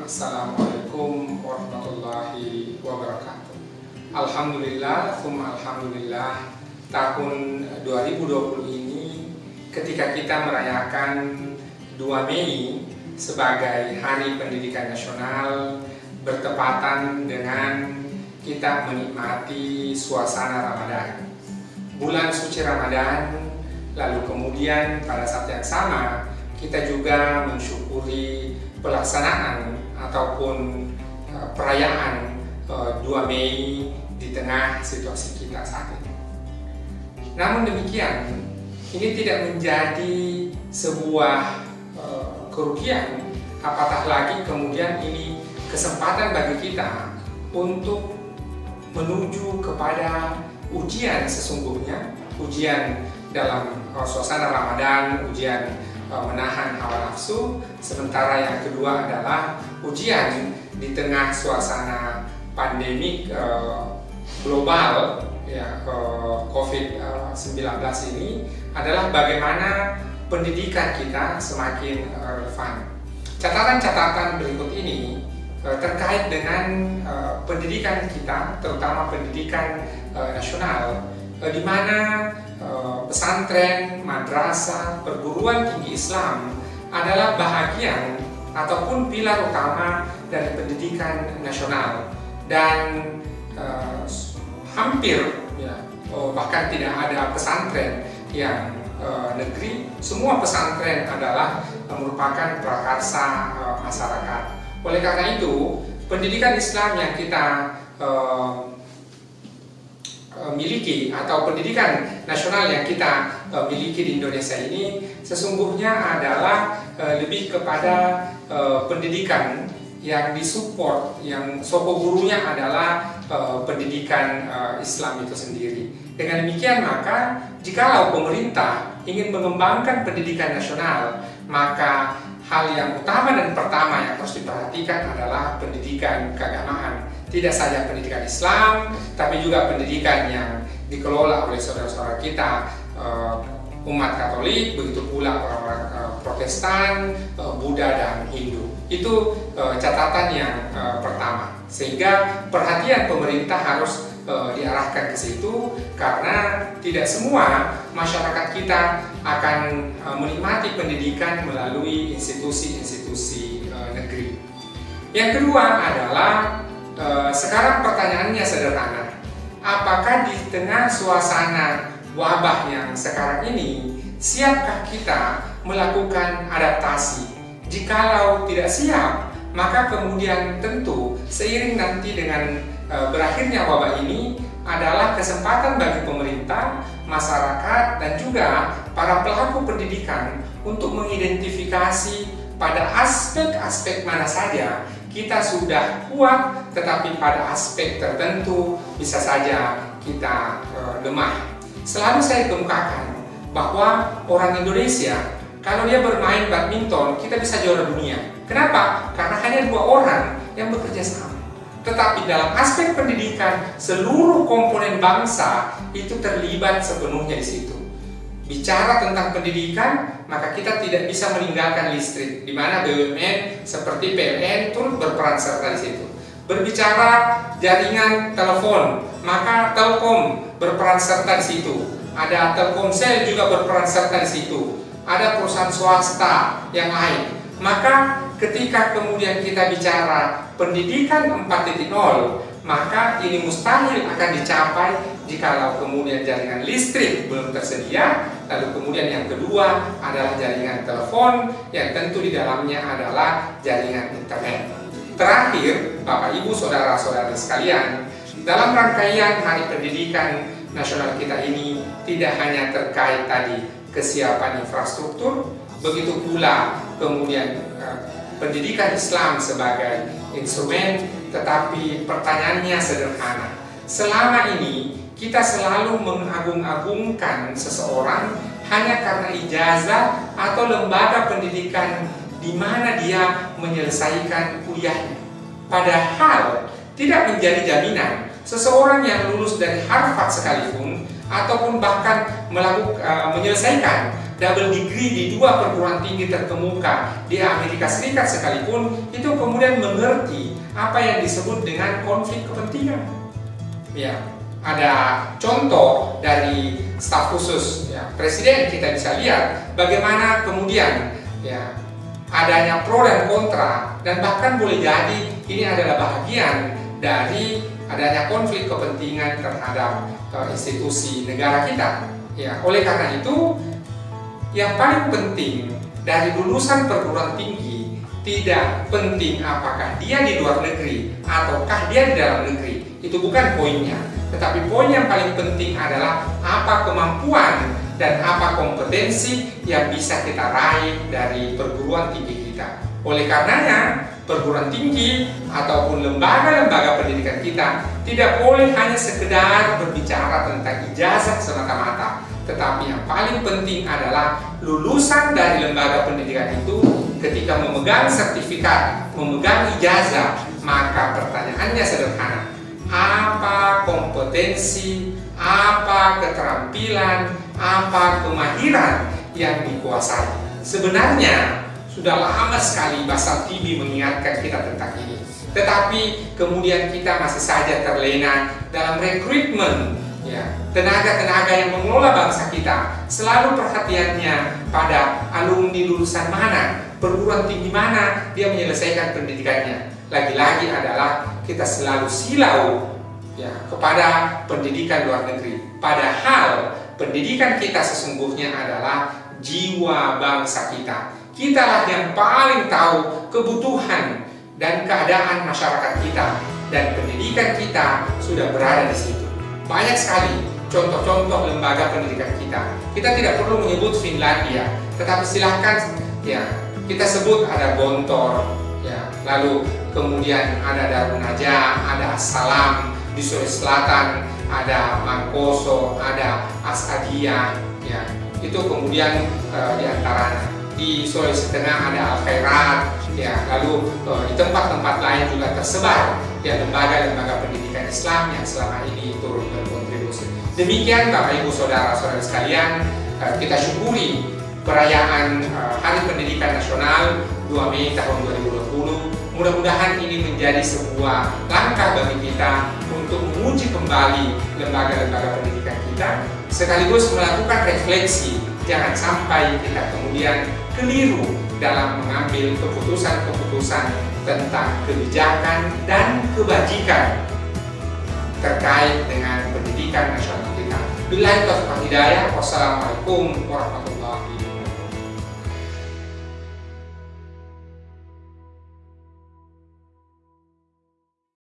Assalamualaikum warahmatullahi wabarakatuh. Alhamdulillah, alhamdulillah, tahun 2020 ini ketika kita merayakan 2 Mei sebagai Hari Pendidikan Nasional, bertepatan dengan kita menikmati suasana Ramadan, bulan suci Ramadan. Lalu kemudian pada saat yang sama kita juga mensyukuri pelaksanaan ataupun perayaan 2 Mei di tengah situasi kita saat ini. Namun demikian, ini tidak menjadi sebuah kerugian, apatah lagi kemudian ini kesempatan bagi kita untuk menuju kepada ujian sesungguhnya, ujian dalam suasana Ramadan, ujian menahan hawa nafsu, sementara yang kedua adalah ujian di tengah suasana pandemik global ya, COVID-19 ini adalah bagaimana pendidikan kita semakin relevan. Catatan-catatan berikut ini terkait dengan pendidikan kita, terutama pendidikan nasional, di mana pesantren, madrasah, perguruan tinggi Islam adalah bahagian ataupun pilar utama dari pendidikan nasional, dan hampir ya, bahkan tidak ada pesantren yang negeri. Semua pesantren adalah merupakan prakarsa masyarakat. Oleh karena itu, pendidikan Islam yang kita miliki atau pendidikan nasional yang kita miliki di Indonesia ini sesungguhnya adalah lebih kepada pendidikan yang disupport, yang soko gurunya adalah pendidikan Islam itu sendiri. Dengan demikian maka jikalau pemerintah ingin mengembangkan pendidikan nasional, maka hal yang utama dan pertama yang harus diperhatikan adalah pendidikan keagamaan. Tidak saja pendidikan Islam, tapi juga pendidikan yang dikelola oleh saudara-saudara kita umat Katolik, begitu pula orang-orang Protestan, Buddha dan Hindu. Itu catatan yang pertama. Sehingga perhatian pemerintah harus diarahkan ke situ, karena tidak semua masyarakat kita akan menikmati pendidikan melalui institusi-institusi negeri. Yang kedua adalah sekarang pertanyaannya sederhana. Apakah di tengah suasana wabah yang sekarang ini, siapkah kita melakukan adaptasi? Jikalau tidak siap, maka kemudian tentu seiring nanti dengan berakhirnya wabah ini adalah kesempatan bagi pemerintah, masyarakat, dan juga para pelaku pendidikan untuk mengidentifikasi pada aspek-aspek mana saja kita sudah kuat, tetapi pada aspek tertentu bisa saja kita lemah. Selalu saya kemukakan bahwa orang Indonesia, kalau dia bermain badminton, kita bisa juara dunia. Kenapa? Karena hanya 2 orang yang bekerja sama. Tetapi dalam aspek pendidikan, seluruh komponen bangsa itu terlibat sepenuhnya di situ. Bicara tentang pendidikan, maka kita tidak bisa meninggalkan listrik, di mana BUMN seperti PLN turut berperan serta di situ. Berbicara jaringan telepon, maka Telkom berperan serta di situ. Ada Telkomsel juga berperan serta di situ. Ada perusahaan swasta yang lain. Maka ketika kemudian kita bicara pendidikan 4.0, maka ini mustahil akan dicapai jikalau kemudian jaringan listrik belum tersedia. Lalu kemudian yang kedua adalah jaringan telepon, yang tentu di dalamnya adalah jaringan internet. Terakhir, Bapak Ibu saudara-saudara sekalian, dalam rangkaian Hari Pendidikan Nasional kita ini tidak hanya terkait tadi kesiapan infrastruktur, begitu pula kemudian pendidikan Islam sebagai instrumen, tetapi pertanyaannya sederhana. Selama ini kita selalu mengagung-agungkan seseorang hanya karena ijazah atau lembaga pendidikan di mana dia menyelesaikan kuliahnya. Padahal tidak menjadi jaminan seseorang yang lulus dari Harvard sekalipun ataupun bahkan menyelesaikan double degree di 2 perguruan tinggi terkemuka di Amerika Serikat sekalipun, itu kemudian mengerti apa yang disebut dengan konflik kepentingan. Ya, ada contoh dari staf khusus ya, Presiden, kita bisa lihat bagaimana kemudian ya adanya pro dan kontra, dan bahkan boleh jadi ini adalah bagian dari adanya konflik kepentingan terhadap institusi negara kita. Ya, oleh karena itu yang paling penting dari lulusan perguruan tinggi tidak penting apakah dia di luar negeri ataukah dia di dalam negeri, itu bukan poinnya. Tetapi poin yang paling penting adalah apa kemampuan dan apa kompetensi yang bisa kita raih dari perguruan tinggi kita. Oleh karenanya, perguruan tinggi ataupun lembaga-lembaga pendidikan kita tidak boleh hanya sekedar berbicara tentang ijazah semata-mata, tetapi yang paling penting adalah lulusan dari lembaga pendidikan itu ketika memegang sertifikat, memegang ijazah, maka pertanyaannya sederhana: apa kompetensi, apa keterampilan, apa kemahiran yang dikuasai? Sebenarnya sudah lama sekali Basal TV mengingatkan kita tentang ini, tetapi kemudian kita masih saja terlena dalam rekrutmen ya, tenaga-tenaga yang mengelola bangsa kita. Selalu perhatiannya pada alumni lulusan mana, perguruan tinggi mana dia menyelesaikan pendidikannya. Lagi-lagi adalah kita selalu silau ya kepada pendidikan luar negeri. Padahal pendidikan kita sesungguhnya adalah jiwa bangsa kita. Kitalah yang paling tahu kebutuhan dan keadaan masyarakat kita, dan pendidikan kita sudah berada di situ. Banyak sekali contoh-contoh lembaga pendidikan kita. Kita tidak perlu menyebut Finlandia, tetapi silahkan ya kita sebut ada Gontor, ya, lalu kemudian ada Darun Najah, ada As-Salam di Sulawesi Selatan, ada Mangkoso, ada As-Adiyah, ya. Itu kemudian di antaranya. Di Sulawesi Tengah ada Al-Khairat, ya, lalu di tempat-tempat lain juga tersebar ya lembaga-lembaga pendidikan Islam yang selama ini turut berkontribusi. Demikian Bapak Ibu Saudara-saudara sekalian, kita syukuri perayaan Hari Pendidikan Nasional 2 Mei tahun 2020. Mudah-mudahan ini menjadi sebuah langkah bagi kita untuk menguji kembali lembaga-lembaga pendidikan kita, sekaligus melakukan refleksi. Jangan sampai kita kemudian keliru dalam mengambil keputusan-keputusan tentang kebijakan dan kebajikan terkait dengan pendidikan nasional kita. Billahi taufiq wal hidayah. Wassalamualaikum warahmatullahi wabarakatuh.